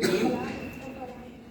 3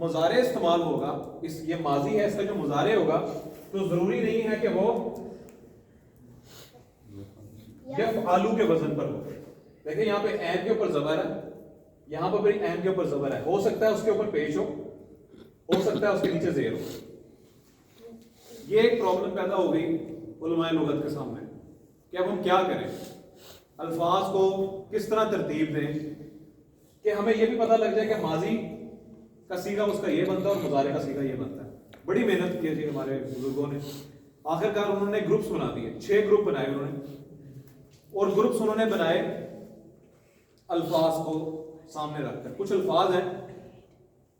مضارع استعمال ہوگا، یہ ماضی ہے، اس کا جو مضارع ہوگا تو ضروری نہیں ہے کہ وہ یفعلو کے وزن پر ہو. دیکھیں یہاں پہ عین کے اوپر زبر ہے، یہاں پر بھی عین کے اوپر زبر ہے، ہو سکتا ہے اس کے اوپر پیش ہو سکتا ہے اس کے نیچے زیر ہو. یہ ایک پرابلم پیدا ہو گئی علماء لغت کے سامنے کہ اب ہم کیا کریں، الفاظ کو کس طرح ترتیب دیں کہ ہمیں یہ بھی پتہ لگ جائے کہ ماضی کا صیغہ اس کا یہ بنتا ہے اور مضارع کا صیغہ یہ بنتا ہے. بڑی محنت کی ہے جی ہمارے بزرگوں نے، آخرکار انہوں نے گروپس بنا دیے، 6 گروپ بنائے انہوں نے، اور گروپس انہوں نے بنائے الفاظ کو سامنے رکھ کر. کچھ الفاظ ہیں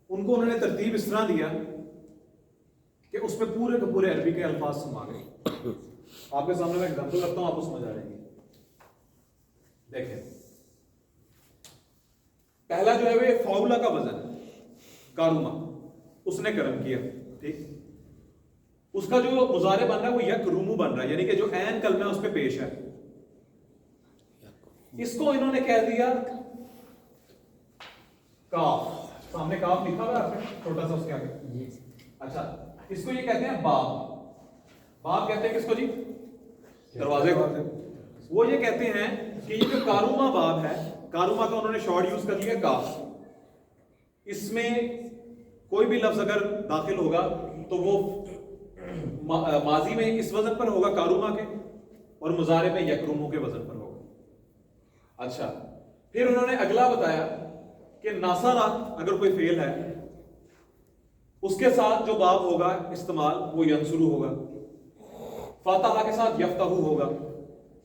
ان کو انہوں نے ترتیب اس طرح دیا کہ اس پہ پورے کے پورے عربی کے الفاظ سما گئے. آپ کے سامنے میں ایگزامپل رکھتا ہوں، آپ کو سمجھ آ جائے گی. دیکھیں پہلا جو ہے وہ فاؤلا کا وزن کاروما، اس نے کرم کیا، ٹھیک. اس کا جو مضارع بن رہا ہے وہ یکرومو بن رہا ہے، یعنی کہ جو عین کلمہ اس پہ پیش ہے. اس کو انہوں نے کہہ دیا کاف، سامنے کاف لکھا ہوا ہے آپ نے چھوٹا سا اس کے آگے. اچھا اس کو یہ کہتے ہیں باب. باب کہتے ہیں کس کو جی؟ دروازے کو. وہ یہ کہتے ہیں کہ یہ جو کاروما باب ہے، کاروما کا انہوں نے شارٹ یوز کر لیا کاف. اس میں کوئی بھی لفظ اگر داخل ہوگا تو وہ ماضی میں اس وزن پر ہوگا کاروما کے، اور مضارع میں یکرومو کے وزن پر ہوگا. اچھا پھر انہوں نے اگلا بتایا کہ ناصرہ اگر کوئی فعل ہے اس کے ساتھ جو باب ہوگا استعمال وہ ینصرو ہوگا. فاتحہ کے ساتھ یفتحو ہوگا.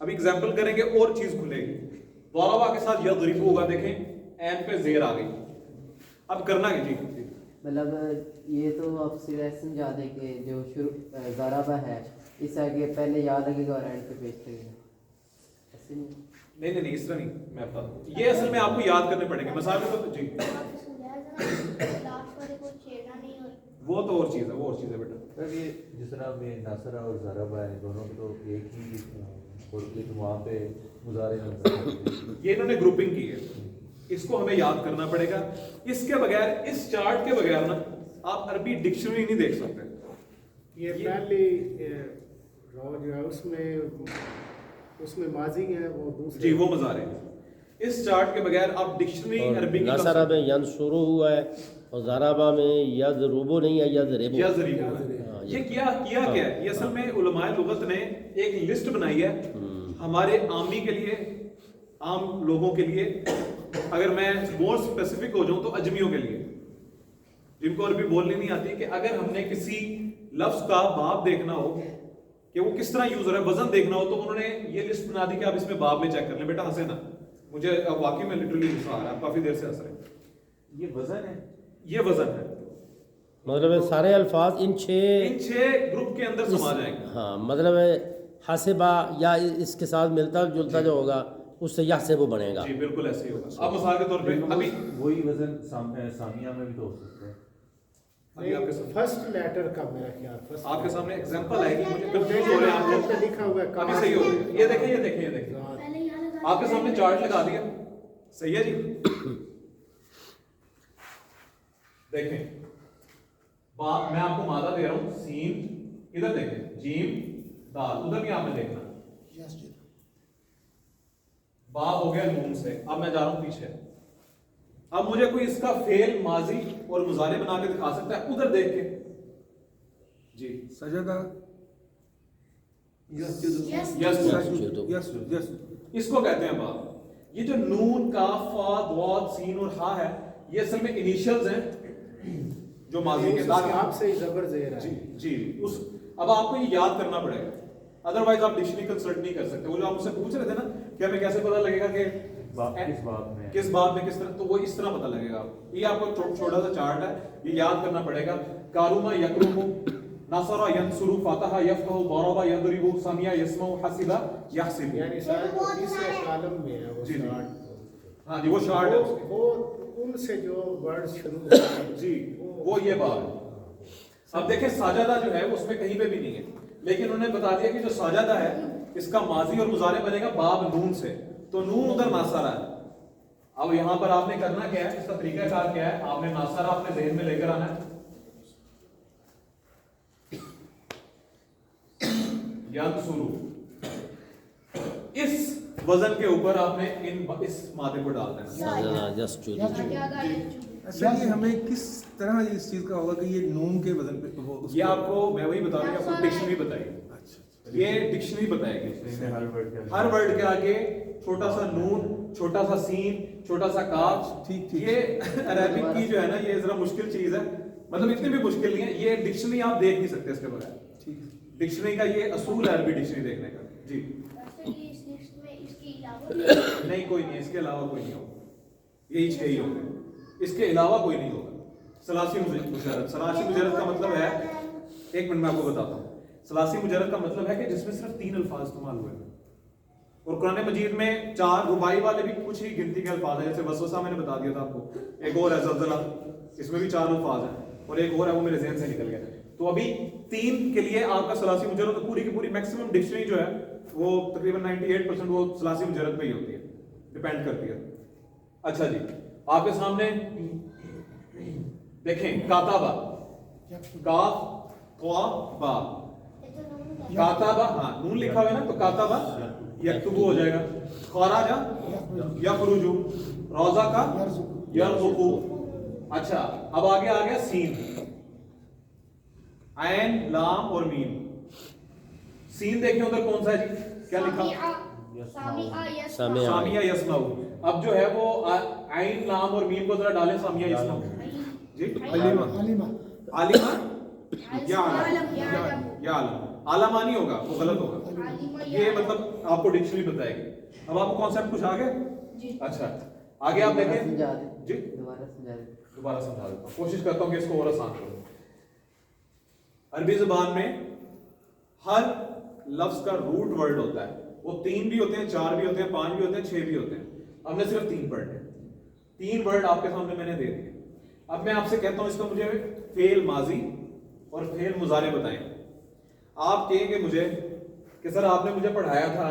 اب ایگزامپل کریں گے اور چیز کھلے گی. ضربہ کے ساتھ یضرب ہوگا. دیکھیں عین پہ زیر آ گئی. اب کرنا ہے جی مطلب یہ تو آپ سیدھا سمجھا دیں کہ جو شروع ضربہ ہے اس آگے پہلے یاد لگے گا اور اینڈ پہ پیش کرے گا. ایسے نہیں اس طرح نہیں. میں بتا دوں یہ اصل میں آپ کو یاد کرنے پڑیں گے مثال میں تو جی وہ تو اور چیز ہے، وہ اور چیز ہے بیٹا. سر یہ جس طرح میں ناصرہ اور ضربہ ہے دونوں تو ایک ہی وہاں پہ مضارع یہ انہوں نے گروپنگ کی ہے، اس کو ہمیں یاد کرنا پڑے گا. اس کے بغیر، اس چارٹ کے بغیر نا آپ عربی ڈکشنری نہیں دیکھ سکتے. یہ پہلی رو جو ہے اس میں ماضی ہے، وہ دوسرے جی وہ مضارع ہے. اس چارٹ کے بغیر آپ ڈکشنری عربی کی ناصرہ میں ینصرو ہوا ہے اور ضربہ میں یضربو نہیں ہے، یضربو. یہ کیا ہے؟ یہ اصل میں علماء لغت نے ایک لسٹ بنائی ہے ہمارے عامی کے لیے، عام لوگوں کے لیے. اگر میں مور اسپیسیفک ہو جاؤں تو اجمیوں کے لیے جن کو عربی بولنی نہیں آتی، کہ اگر ہم نے کسی لفظ کا باب دیکھنا ہو کہ وہ کس طرح یوز ہو رہا ہے، وزن دیکھنا ہو، تو انہوں نے یہ لسٹ بنا دی کہ آپ اس میں باب میں چیک کر لیں. بیٹا ہنسے نا، مجھے واقعی میں لٹرلی غصہ آ رہا ہے، آپ کافی دیر سے ہنس رہے ہیں. یہ وزن ہے، یہ وزن ہے، مطلب سارے الفاظ ان 6 گروپ کے اندر سما جائیں گے. ہاں مطلب حاسبہ یا اس کے ساتھ ملتا جلتا جو ہوگا اس سے یحسب بنے گا. جی بالکل ایسے ہی ہوگا. اب مثال کے طور پہ ابھی وہی وزن سامیہ میں بھی تو ہو سکتا ہے. فرسٹ لیٹر کا میرا خیال آپ کے سامنے ایگزامپل ہے کہ مجھے کنفیوز ہو رہے ہیں آپ لوگ. لکھا ہوا ہے ابھی صحیح ہو گیا. یہ دیکھیں آپ کے سامنے چارٹ لگا دیا، صحیح ہے جی. دیکھیں میں آپ کو مادہ دے رہا ہوں، سین ادھر دیکھیں، جیم دال ادھر بھی آپ نے دیکھنا. باب ہو گیا نون سے. اب میں جا رہا ہوں پیچھے. اب مجھے کوئی اس کا فعل ماضی اور مضارع بنا کے دکھا سکتا ہے ادھر دیکھ کے؟ جی سجدہ، اس کو کہتے ہیں باب. یہ جو نون کاف فا ضاد سین اور ہا ہے یہ اصل میں انیشلز ہیں جو ماضی کے ساتھ آپ سے زبر زیر ہے. جی اب آپ کو یہ یاد کرنا پڑے گا، ادروائز آپ ڈکشنری کنسلٹ نہیں کر سکتے. وہ جو آپ مجھ سے پوچھ رہے تھے نا کہ ہمیں کیسے پتا لگے گا کہ کس باب میں کس طرح، تو وہ اس طرح پتا لگے گا. یہ آپ کو چھوٹا سا چارٹ ہے، یہ یاد کرنا پڑے گا. کاروما یکرومو، نصرہ ینصرو، فاتحہ یفتح، ضربہ یضرب، سمع یسمع، حسبہ یحسب. یعنی شاید وہ تیسرے کالم میں ہے وہ جی شارٹ. ہاں جی وہ شارٹ ہے. وہ ان سے جو ورڈ شروع ہوتے ہیں جی وہ یہ بات ہے. اب دیکھیں ساجدہ جو ہے اس میں کہیں پہ بھی نہیں ہے، لیکن انہوں نے بتا دیا کہ جو ساجدہ ہے اس کا ماضی اور مضارع بنے گا باب نون سے. تو نون ادھر ناصرہ ہے. اب یہاں پر آپ نے کرنا کیا ہے, اس کا طریقہ کار کیا ہے, آپ نے ناصرہ اپنے ذہن میں لے کر آنا ہے. ینصرو, اس وزن کے اوپر آپ نے اس مادے کو ڈالنا ہے. اچھا یہ ہمیں کس طرح اس چیز کا ہوگا کہ یہ نون کے وزن پہ یہ آپ کو میں وہی بتا رہا ہوں کہ آپ کو ڈکشنری بتائے گی. یہ ڈکشنری بتائے گی. ہر ورڈ کے آگے چھوٹا سا نون, چھوٹا سا سین, چھوٹا سا کاف. یہ عربک کی جو ہے نا یہ ذرا مشکل چیز ہے, مطلب اتنی بھی مشکل نہیں ہے. یہ ڈکشنری آپ دیکھ نہیں سکتے اس کے بغیر. ڈکشنری کا یہ اصول ہے عربی ڈکشنری دیکھنے کا. جی نہیں کوئی نہیں, اس کے علاوہ کوئی نہیں ہوگا. یہی 6 ہی ہوگا, اس کے علاوہ کوئی نہیں ہوگا. ثلاثی مجرد, ثلاثی مجرد کا مطلب ہے, ایک منٹ میں آپ کو بتاتا ہوں. ثلاثی مجرد کا مطلب ہے کہ جس میں صرف 3 الفاظ استعمال ہوئے ہیں. اور قرآن مجید میں 4 رباعی والے بھی کچھ ہی گنتی کے الفاظ ہیں, جیسے وسوسہ میں نے بتا دیا تھا آپ کو. ایک اور ہے زلزلہ, اس میں بھی 4 الفاظ ہیں, اور ایک اور ہے وہ میرے ذہن سے نکل گیا. تو ابھی 3 کے لیے آپ کا ثلاثی مجرد پوری کی پوری میکسیمم ڈکشنری جو ہے وہ تقریباً 98% وہ ثلاثی مجرد پہ ہی ہوتی ہے, ڈیپینڈ کرتی ہے. اچھا جی, آپ کے سامنے دیکھیں کاتابہ, کاف قا با, کاتابہ, ہاں نون لکھا ہوا ہے نا, تو کاتابہ یکتبو ہو جائے گا. خراجہ یخرجو, روزہ کا یرزقو. اچھا اب آگے آ گیا سین, عین, لام اور میم. سین دیکھیں ادھر کون سا ہے جی, کیا لکھا؟ سامیہ یسمعو. اب جو ہے وہ عین, لام اور میم کو ذرا ڈالیں. سامیہ یسمعو جی, عالمہ یا عالم. عالمہ نہیں ہوگا, وہ غلط ہوگا. یہ مطلب آپ کو ڈکشنری بتائے گی. اب آپ کو کانسیپٹ کچھ آگے. اچھا آگے آپ دیکھیں جی, دوبارہ سمجھا دیتا ہوں, کوشش کرتا ہوں کہ اس کو اور آسان کروں. عربی زبان میں ہر لفظ کا روٹ ورڈ ہوتا ہے. وہ 3 بھی ہوتے ہیں, 4 بھی ہوتے ہیں, 5 بھی ہوتے ہیں, 6 بھی ہوتے ہیں. اب نے صرف 3 پڑھنے, 3 ورڈ آپ کے سامنے میں نے دے دیے. اب میں آپ سے کہتا ہوں اس کا مجھے فعل ماضی اور فعل مضارع بتائیں. آپ کہیں گے مجھے کہ سر آپ نے مجھے پڑھایا تھا,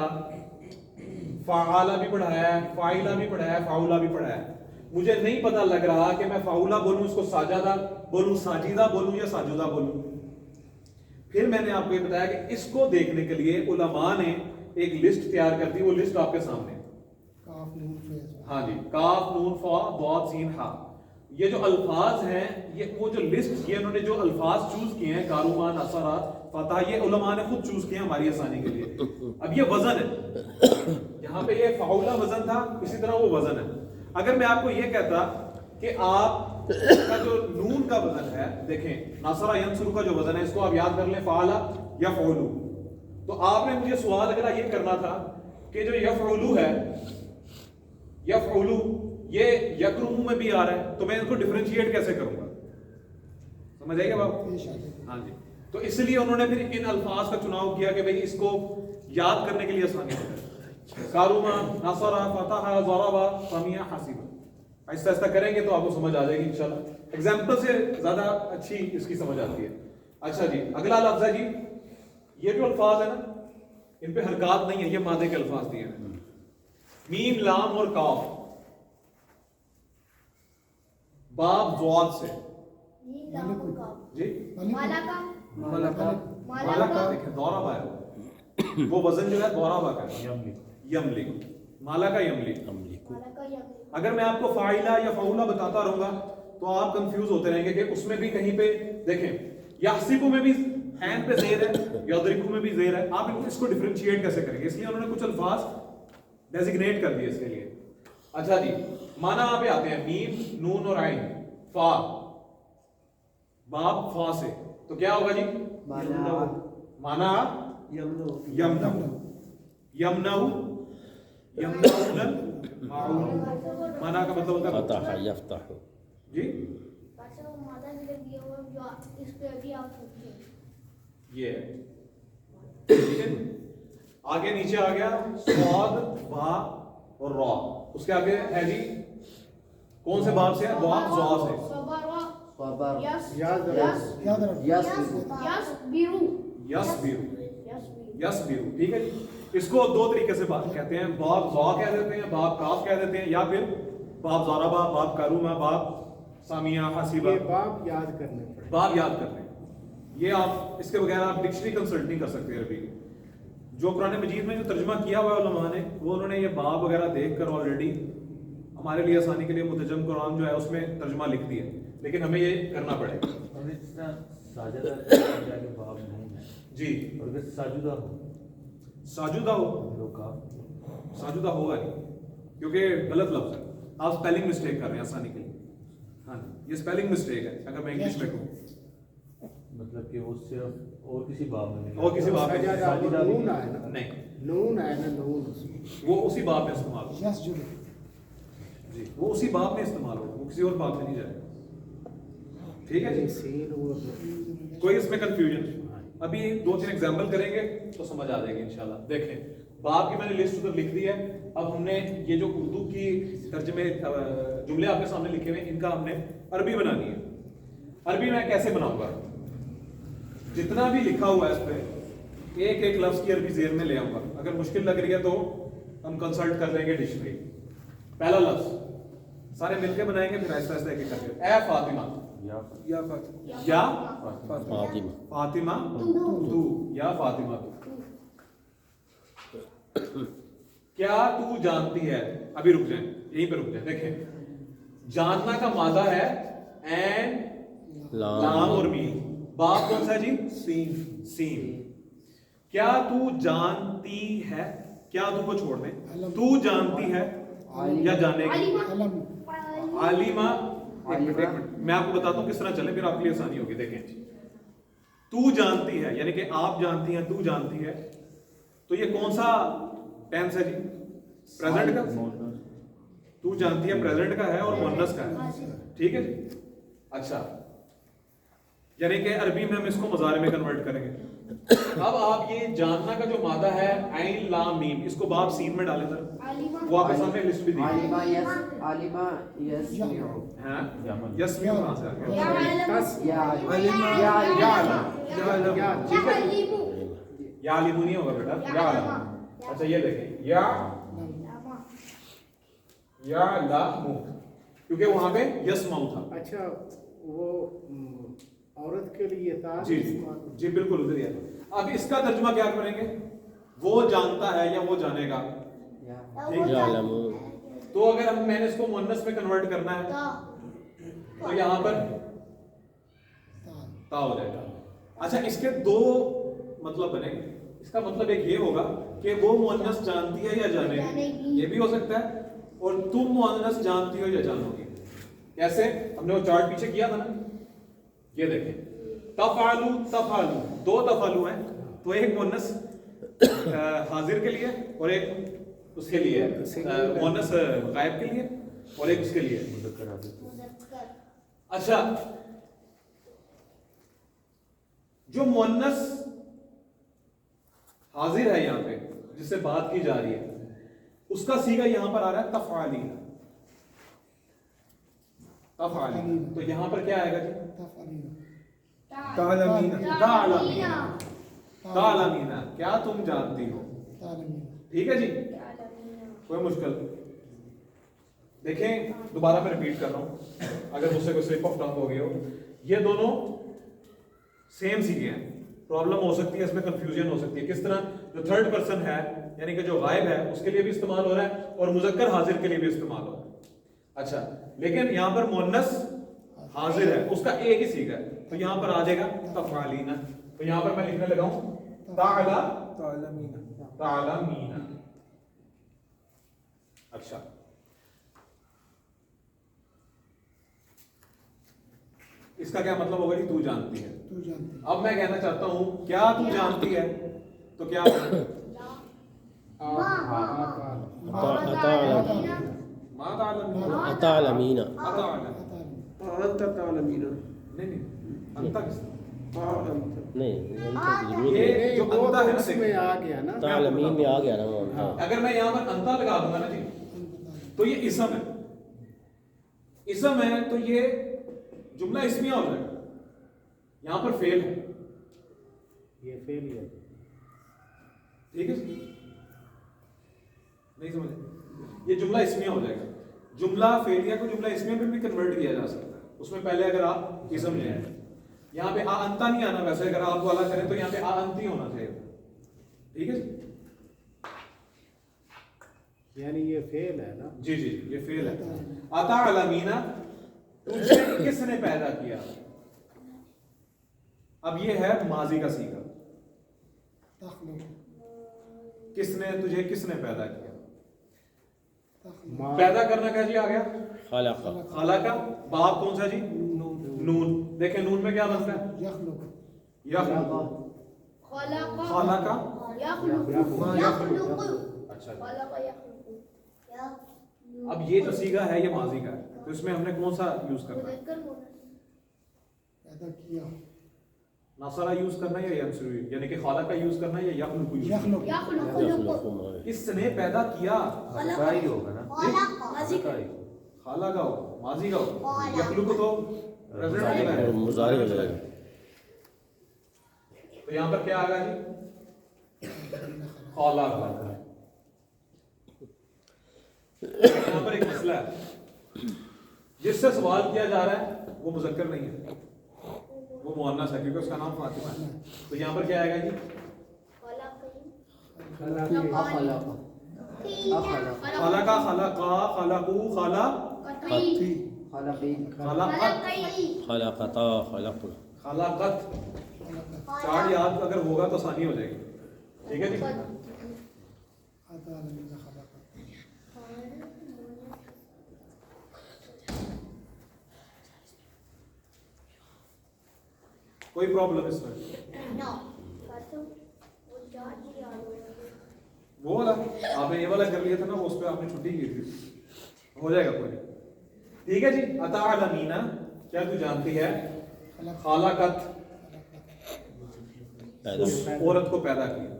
فعالہ بھی پڑھایا ہے, فاعلہ بھی پڑھایا ہے, فاعولہ بھی پڑھایا ہے. مجھے نہیں پتہ لگ رہا کہ میں فاعولہ بولوں, اس کو ساجدہ بولوں, ساجدہ بولوں یا ساجدہ بولوں. پھر میں نے آپ کو یہ بتایا کہ اس کو دیکھنے کے لیے علماء نے ایک لسٹ تیار کر دی. وہ لسٹ آپ کے سامنے, ہاں جی, کاف نون فا ضاد سین ہا. یہ جو الفاظ ہیں, یہ وہ جو لسٹ, یہ انہوں نے جو الفاظ چوز کیے ہیں, کاروما, نصرہ, فتح, یہ علماء نے خود چوز کیے ہیں ہماری آسانی کے لیے. اب یہ وزن ہے, یہاں پہ یہ فاعولہ وزن تھا, اسی طرح وہ وزن ہے. اگر میں آپ کو یہ کہتا کہ آپ کا جو نون کا وزن ہے, دیکھیں ناصرہ ینصرو کا جو وزن ہے, اس کو آپ یاد کر لیں, فعلہ یفعلو. تو آپ نے مجھے سوال اگر یہ کرنا تھا کہ جو یفعلو ہے, یفعلو یہ یکرمو میں بھی آ رہا ہے, تو میں ان کو ڈیفرینشیٹ کیسے کروں گا؟ سمجھ آئیے گا بابو؟ ہاں جی. تو اس لیے انہوں نے پھر ان الفاظ کا چناؤ کیا کہ بھئی اس کو یاد کرنے کے لیے آسانی ہو جائے. کاروما, نصرہ, فتح, ضربہ, سمیہ, حسیبہ. آہستہ آہستہ کریں گے تو آپ کو سمجھ آ جائے گی انشاءاللہ. ایگزامپل سے زیادہ اچھی اس کی سمجھ آتی ہے. اچھا جی, اگلا لفظ ہے جی, یہ جو الفاظ ہیں نا ان پہ حرکات نہیں ہے, یہ مادے کے الفاظ دیے ہیں. میم, لام اور کاف, باب ضاد سے جی, مالکا دیکھیں دورہ با ہے, وہ وزن جو ہے دورہ با کا یملک, مالا کا یملک. اگر میں آپ کو فاعلہ یا فعولہ بتاتا رہوں گا تو آپ کنفیوز ہوتے رہیں گے کہ اس میں بھی کہیں پہ دیکھیں یحسبو میں بھی عین پہ زیر ہے, یدرکو میں بھی زیر ہے. آپ اس کو ڈیفرینشیٹ کیسے کریں گے؟ اس لیے انہوں نے کچھ الفاظ ڈیزگنیٹ کر دیے اس کے لیے. اچھا جی, معنی آپ پہ آتے ہیں میم, نون اور عین, فا, باب فا سے, تو کیا ہوگا جی؟ مانا یمنعو, یمنعو, یمنعون, معون. مانا کا مطلب ہوتا ہے فتح یفتح جی, یہ ٹھیک ہے. آگے نیچے آ گیا صاد, با اور را. اس کے آگے ہے جی کون سے باب سے ہے؟ ضاد, ضا سے. یصبرو, ٹھیک ہے جی. اس کو 2 طریقے سے بات کہتے ہیں, باب ضا کہہ دیتے ہیں, باب کاف کہہ دیتے ہیں, یا پھر باب ضربہ، باب کروما، باب سامیہ، حسیبہ، یہ باب یاد کرنے پڑے. باب یاد کرنے. یہ آپ اس کے بغیر آپ ڈکشنری کنسلٹ نہیں کر سکتے عربی کی. جو قرآن مجید میں جو ترجمہ کیا ہوا ہے علماء نے، وہ انہوں نے یہ باب وغیرہ دیکھ کر آلریڈی ہمارے لیے آسانی کے لیے مترجم قرآن جو ہے اس میں ترجمہ لکھ دیا ہے، لیکن ہمیں یہ کرنا پڑے گا. اور جس طرح ساجدہ کے باب نہیں ہے جی. اور اگر ساجدہ ہو ساجدہ ہو، رکا ساجدہ ہوگا نہیں کیونکہ غلط لفظ ہے. آپ اسپیلنگ مسٹیک کر رہے ہیں آسانی کے لیے. ہاں یہ اسپیلنگ مسٹیک ہے اگر میں انگلش میں کہوں. مطلب کہ وہ صرف اور کسی باب میں نہیں اور کسی باب میں سجدہ نون ہے نا، نہیں، نون ہے نا، نون اس میں. وہ اسی باب میں استعمال ہوگا. جی وہ اسی باب میں استعمال ہوگا، وہ کسی اور باب میں نہیں جائے گا. ٹھیک ہے جی. سین وہ کوئی اس میں کنفیوژن. ابھی 2-3 ایگزامپل کریں گے تو سمجھ آ جائے گی انشاءاللہ. دیکھیں باب کی میں نے لسٹ ادھر لکھ دی ہے. اب ہم نے یہ جو اردو کی ترجمے جملے آپ کے سامنے لکھے ہوئے ہیں، ان کا ہم نے عربی بنانی ہے. عربی میں کیسے بناؤں گا؟ جتنا بھی لکھا ہوا ہے اس پہ ایک ایک لفظ کی عربی ذہن میں لے آؤں گا. اگر مشکل لگ رہی ہے تو ہم کنسلٹ کر لیں گے ڈکشنری. پہلا لفظ سارے مل کے بنائیں گے، پھر آہستہ آہستہ ایک ایک کر کے. اے فاطمہ، یا فاطمہ، یا فاطمہ، فاطمہ تو، یا فاطمہ تو. کیا تو جانتی ہے؟ ابھی رک جائیں، یہیں پہ رک جائیں. دیکھیں جاننا کا مادہ ہے این، لام اور میم. باب کون سا ہے جی؟ سین. سین. کیا تو جانتی ہے؟ کیا تو کو چھوڑ دیں. تو جانتی ہے یا جانے گی؟ عالمہ. ایک منٹ میں آپ کو بتاتا ہوں کس طرح چلے، پھر آپ کے لیے آسانی ہوگی. دیکھیں تو جانتی ہے یعنی کہ آپ جانتی ہیں، تو جانتی ہے. تو یہ کون سا ٹینس ہے جی؟ پریزنٹ کا. تو جانتی ہے پریزنٹ کا ہے اور مؤنث کا ہے. ٹھیک ہے جی. اچھا یعنی کہ عربی میں ہم اس کو مضارع میں کنورٹ کریں گے. اب آپ یہ جاننا کا جو مادہ ہے عین لام میم، اس کو باب سین میں ڈالیں ذرا. وہ آپ کے سامنے لسٹ بھی دی ہے. عالمہ یس، عالمہ یسمیع. ہاں یسمیع کہاں سے آ گیا؟ یا علیمو نہیں ہوگا بیٹا، یا علم. اچھا یہ دیکھیں یا لامو، کیونکہ وہاں پہ یسمع تھا. اچھا وہ عورت کے لیے تھا. جی جی بالکل ادھر ہی ہے. اب اس کا ترجمہ کیا کریں گے؟ وہ جانتا ہے یا وہ جانے گا. تو اگر میں نے اس کو مؤنث میں کنورٹ کرنا ہے تو یہاں پر تا ہو جائے گا. اچھا اس کے دو مطلب بنے گے. اس کا مطلب ایک یہ ہوگا کہ وہ مؤنث جانتی ہے یا جانے گی، یہ بھی ہو سکتا ہے. اور تم مؤنث جانتی ہو یا جانو گی. کیسے؟ ہم نے وہ چارٹ پیچھے کیا تھا نا. یہ دیکھیں تفعلو، تفعلو، دو تفعلو ہیں. تو ایک مؤنث حاضر کے لیے اور ایک اس کے لیے مؤنث غائب کے لیے اور ایک اس کے لیے مذکر حاضر. اچھا جو مؤنث حاضر ہے یہاں پہ جس سے بات کی جا رہی ہے، اس کا صیغہ یہاں پر آ رہا ہے تفعلین. تفعلین تو یہاں پر کیا آئے گا جی؟ تعلمین. تعلمین، کیا تم جانتی ہو. ٹھیک ہے جی. کوئی مشکل؟ دیکھیں دوبارہ میں ریپیٹ کر رہا ہوں اگر مجھ سے کوئی سلپ آف ٹنگ ہو گئی ہو. یہ دونوں سیم سیکھے ہیں. پرابلم ہو سکتی ہے اس میں، کنفیوژن ہو سکتی ہے. کس طرح؟ جو تھرڈ پرسن ہے یعنی کہ جو غائب ہے اس کے لیے بھی استعمال ہو رہا ہے اور مذکر حاضر کے لیے بھی استعمال ہو رہا ہے. اچھا لیکن یہاں پر مؤنث حاضر ہے، اس کا ایک ہی صیغہ ہے، تو یہاں پر آ جائے گا تفعلین. تو یہاں پر میں لکھنے لگا ہوں تعلمین. تعلمین. اچھا اس کا کیا مطلب ہوگا جی؟ تو جانتی ہے. اب میں کہنا چاہتا ہوں کیا تو جانتی ہے، تو کیا تعلمین. یہ جو انتا ہے اس میں آ گیا نا، تعلمین میں آ گیا نا وہ. اگر میں یہاں پر انتا لگا دوں گا نا جی تو یہ اسم ہے. اسم ہے تو یہ جملہ اسمیہ ہو جائے گا. یہاں پر فعل ہے، یہ فعل ہے. ٹھیک ہے نہیں سمجھے؟ یہ جملہ اسمیہ ہو جائے گا. جملہ فعلیہ کو جملہ اسمیہ میں بھی کنورٹ کیا جا سکتا ہے. اس میں پہلے اگر آپ اسم لے آئیں, یہاں پہ انتا نہیں آنا, ویسے اگر آپ والا کریں تو یہاں پہ انتی ہونا چاہیے. ٹھیک ہے یعنی یہ فعل ہے نا. جی جی یہ فعل ہے. عطا علمینا, تجھے کس نے پیدا کیا. اب یہ ہے ماضی کا صیغہ. کس نے, تجھے کس نے پیدا کیا. پیدا کرنا کیا جی آ گیا خلق. خالقہ. باب کون سا جی نون. دیکھیں نون میں کیا بنتا ہے یخلق. خالقہ. اچھا اب یہ جو صیغہ ہے یہ ماضی کا ہے, تو اس میں ہم نے کون سا یوز کرنا ہے. ناصرہ یوز کرنا ہے یا ینصرو, یعنی کہ خالق کا یوز کرنا ہے یا یخلق یوز. کس نے پیدا کیا. خلقہ ہی ہوگا نا. خالقہ ہو, ماضی کا ہو. یخلق تو پریزنٹ ہے, مضارع ہو جائے گا. تو یہاں پر کیا آ گیا جی خالق. یہاں پر ایک مسئلہ ہے, جس سے سوال کیا جا رہا ہے وہ مذکر نہیں ہے, وہ مؤنث ہے کیونکہ اس کا نام فاطمہ ہے. تو یہاں پر کیا آئے گا جی خلقہ, خلقا, خلقو, خلقی خلقتا خلقنا. خلقت. چارٹ یاد اگر ہوگا تو آسانی ہو جائے گی. ٹھیک ہے جی. کوئی پرابلم اس میں وہ والا آپ نے یہ والا کر لیا تھا نا, اس پہ آپ نے چھٹی کی تھی, ہو جائے گا کوئی. ٹھیک ہے جی. عطا علمینا, کیا تو جانتی ہے خالقت, اس عورت کو پیدا کیا.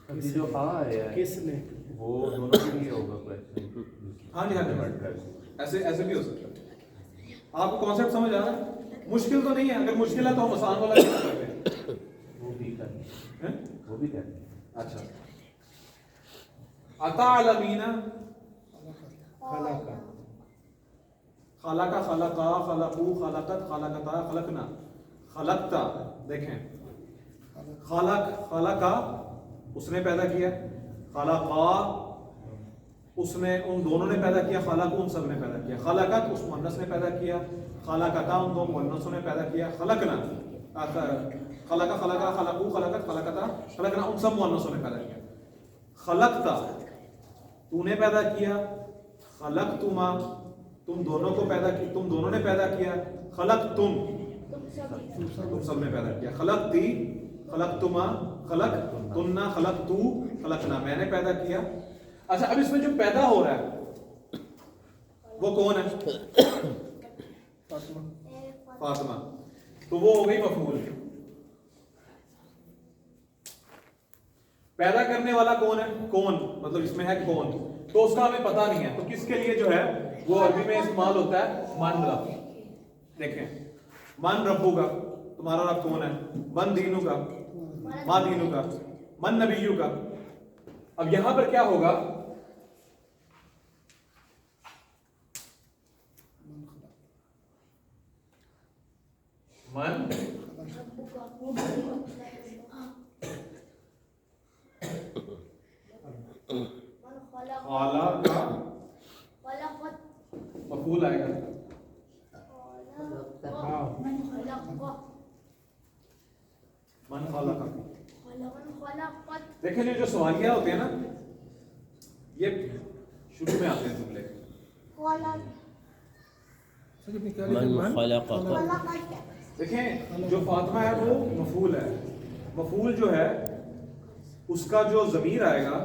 ابھی جو ہے کس نے, وہ دونوں کے لیے ہوگا کوئی. ہاں جی ہاں جی, ایسے بھی ہو سکتا ہے. آپ کو کانسیپٹ سمجھ آ رہا ہے. مشکل تو نہیں ہے, اگر مشکل ہے تو ہم آسان والا کیا کرتے ہیں, وہ بھی کریں, وہ بھی کریں. اچھا. عطا علمینا خلقہ, خلقہ, خلقا, خلقو, خلقت, خلقتا, خلقنا, خلقتا. دیکھیں خلق, خلقا اس نے پیدا کیا, خلقا اس نے, ان دونوں نے پیدا کیا, خلق ان سب نے پیدا کیا, خلقت اس مؤنث نے پیدا کیا, خلقتا ان دو مؤنثوں نے پیدا کیا, خلقنا, خلقا, خلقا, خلقو, خلقت, خلقتا, خلقنا ان سب مؤنثوں نے پیدا کیا. خلقتا تو نے پیدا کیا, خلقتما تم دونوں کو پیدا کیا, تم دونوں نے پیدا کیا, خلقتم تم سب نے پیدا کیا, خلقتی, خلقتما, خلقتنا, خلقتو, خلقنا میں نے پیدا کیا. اچھا اب اس میں جو پیدا ہو رہا ہے وہ کون ہے فاطمہ, تو وہ ہو گئی مفعول. پیدا کرنے والا کون ہے, کون مطلب اس میں ہے کون, تو اس کا ہمیں پتہ نہیں ہے, تو کس کے لیے جو ہے وہ عربی میں استعمال ہوتا ہے من رب. دیکھیں من ربو کا, تمہارا رب کون ہے, من دینو کا, ما دینو کا, من نبیو کا. اب یہاں پر کیا ہوگا, من خالق کا مفعول آئے گا, من خالق. دیکھیں یہ جو سوالیہ ہوتے ہیں نا یہ شروع میں آتے ہیں جملے. من خلق. دیکھیں جو فاطمہ ہے وہ مفعول ہے, مفعول جو ہے اس کا جو ضمیر آئے گا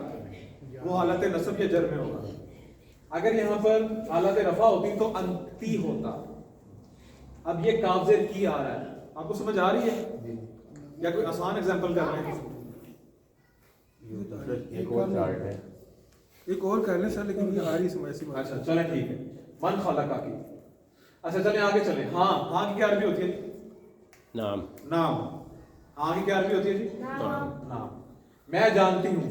وہ حالت نصب یا جر میں ہوگا. اگر یہاں پر حالت رفع ہوتی تو انتی ہوتا. اب یہ کاف زیر کی آ رہا ہے, آپ کو سمجھ آ رہی ہے یا کوئی آسان ایگزامپل کر رہے ہیں. ایک اور چارٹ ہے, ایک اور کر لیں سر, لیکن یہ آ رہی سمجھ سی بات. اچھا چلیں ٹھیک ہے, من خالقہ کی. اچھا چلیں آگے چلیں. ہاں ہاں کی کیا عربی ہوتی ہے, نام. نام. ہاں کی کیا عربی ہوتی ہے جی, نام. میں جانتی ہوں,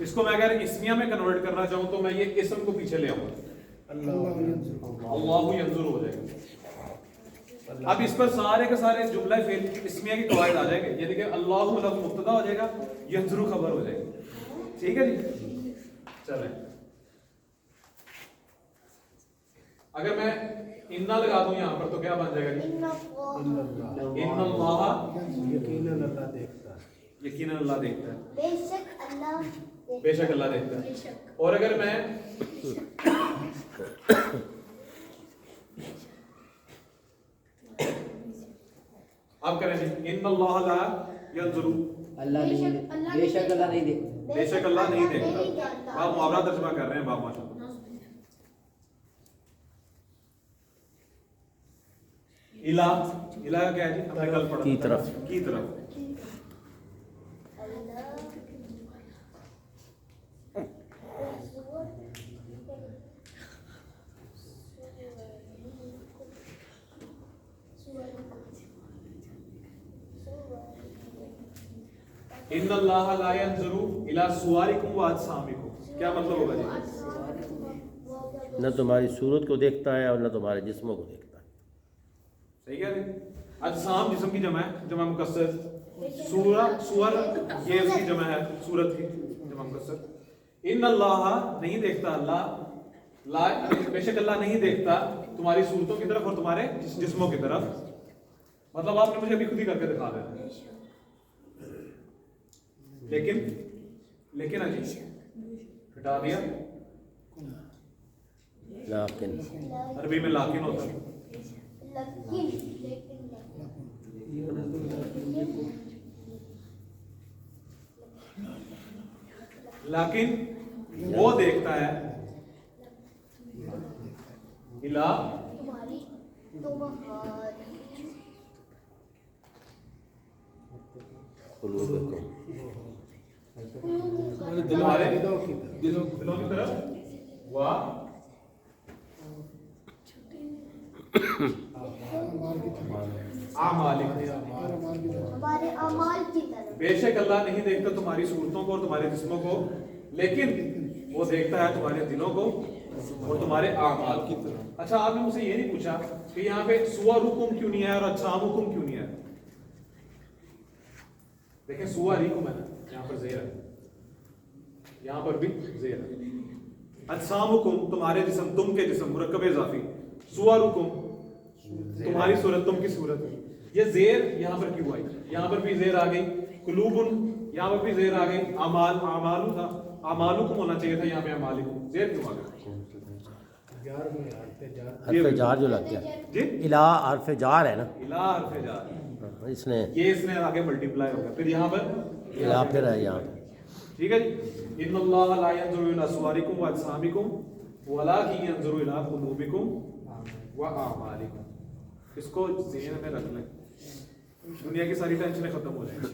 اس کو میں اگر اسمیہ میں کنورٹ کرنا چاہوں تو میں یہ اسم کو پیچھے لے آؤں گا, اللہ ینظر ہو جائے گا. اب اس پر سارے کے سارے جملہ فعل اسمیہ کی قواعد آ جائیں گے, یعنی کہ اللہ لفظ مبتدا ہو جائے گا, ینظر خبر ہو جائے گی. ٹھیک ہے جی, چلیں. اگر میں انا لگا دوں یہاں پر تو کیا بن جائے گا جی؟ ان اللہ یقیناً اللہ دیکھتا ہے. یقیناً اللہ دیکھتا ہے, بے شک اللہ بے شک اللہ دیکھتا ہے. اور اگر میں اب کریں جی, ان اللہ لا ینظر, اللہ نہیں, بے شک اللہ نہیں دیکھتا. بے شک اللہ نہیں دیکھتا. آپ محاورہ ترجمہ کر رہے ہیں باپ ماشاء اللہ. الہ, الہ کیا ہے جی؟ ہم نے کل پڑھا کی طرف. کی طرف. ان اللہ لا ينظر الى صورکم واجسامکم, کیا مطلب ہوگا جی؟ نہ تمہاری صورت کو دیکھتا ہے اور نہ تمہارے جسموں کو دیکھتا ہے. صحیح ہے جی. اجسام جسم کی جمع ہے, جمع مکسر. سور یہ اس کی جمع ہے, صورت کی جمع مکسر. ان اللہ نہیں دیکھتا, اللہ لا, بے شک اللہ نہیں دیکھتا تمہاری صورتوں کی طرف اور تمہارے جسموں کی طرف. مطلب آپ نے مجھے ابھی خود ہی کر کے دکھا دیا. لیکن عجیب ہٹا دیا, لیکن عربی میں لاکن ہوتا ہے. لیکن وہ دیکھتا ہے الہ تمہارے دلوں کی طرف ہمارے اعمال کی طرف. بے شک اللہ نہیں دیکھتا تمہاری صورتوں کو اور تمہارے جسموں کو, لیکن وہ دیکھتا ہے تمہارے دلوں کو اور تمہارے اعمال کی طرف. اچھا, آپ نے مجھ سے یہ نہیں پوچھا کہ یہاں پہ صورکم کیوں نہیں ہے اور اجسامکم کیوں نہیں ہے؟ دیکھیں صورکم ہے نا, یہاں پر زیر ہے, یہاں پر بھی زیر ہے. اجسامکم تمہارے جسم, تم کے جسم, مرکب اضافی. صورکم تمہاری صورت, تم کی صورت. یہ زیر یہاں پر کیوں آئی؟ یہاں پر بھی زیر آ گئی. قلوبن یہاں پر بھی زیر آ گئی. اعمال, اعمالو تھا, اعمالکم ہونا چاہیے تھا, یہاں پہ اعمالکم. زیر کیوں آ گئی؟ حرف جار جو لگ گیا. جی الہ حرف جار ہے نا, الہ حرف جار, اس نے یہ اس نے آگے ملٹیپلائی ہو گیا, پھر یہاں پر الہ پھر ہے یہاں پہ. ٹھیک ہے جی. ان اللہ لا ينظر الى صورکم واجسامکم ولکن ينظر الى قلوبکم واعمالکم. اس کو ذہن میں رکھ لیں, دنیا کی ساری ٹینشنیں ختم ہو جائیں گی.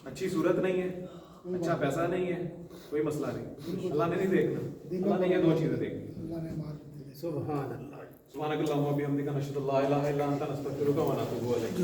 اچھی صورت نہیں ہے, اچھا پیسہ نہیں ہے, کوئی مسئلہ نہیں. اللہ نے نہیں دیکھنا, اللہ نے یہ دو چیزیں دیکھنی. سبحان اللہ. سبحانک اللہم و بحمدک نشہد ان لا الہ الا انت نستغفرک و نتوب الیک.